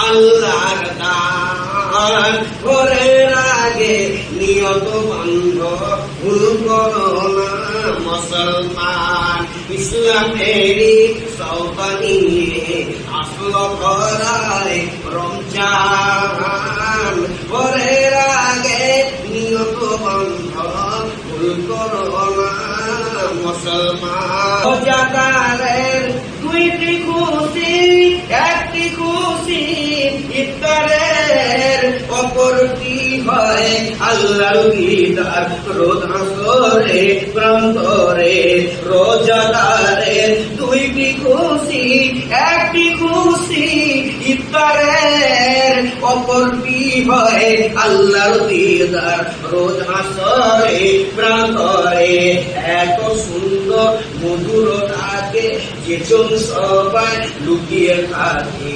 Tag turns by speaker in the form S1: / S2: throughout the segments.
S1: আল্লাহর দান। ঘরের আগে নিয়ত বন্ধ ভুল করো না মুসলমান। ইসলামেরই সওতা নিয়ে আসলো করায় রমজান। ঘরের আগে নিয়ত বন্ধ ভুল করো না মুসলমান। রোজাদারের দুইটি খুশি, একটি খুশি ইফতারের, অপরটি হয় আল্লাহর দিদার রোজ আসরে প্রান্তরে। রোজাদারের দুইটি খুশি, একটি খুশি ইফতারের, অপরটি হয় আল্লাহর দিদার রোজ আসরে প্রান্তরে। এত সুন্দর মধুর থাকে যেজন সবাই লুকিয়ে থাকে।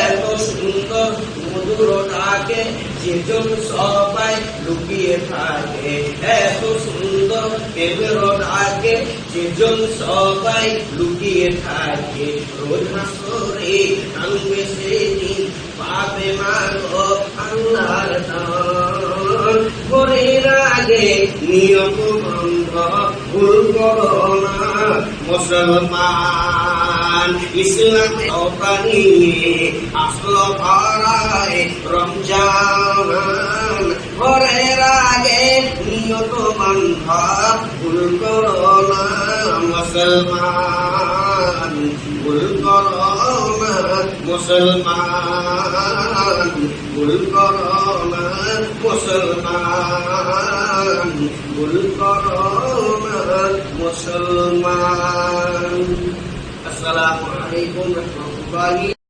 S1: এত সুন্দর মধুর থাকে যেজন সবাই লুকিয়ে থাকে। এত সুন্দর প্রেমের থাকে যেজন সবাই লুকিয়ে থাকে। রোজ হাসরে কানবে সেদিন পাবে মাগো আল্লাহর দান। ঘরের আগে নিয়ম বন্ধ ভুল করো না মুসলমান। ইসলামে নিয়ে আসলো পাড়ায় রমজান। ঘরের আগে নিয়ত বন্ধ ভুল করো না মুসলমান। ভুল করো না মুসলমান। ভুল করো না মুসলমান। ভুল করো না মুসলমান। আসসালামু আলাইকুম ওয়া রাহমাতুল্লাহি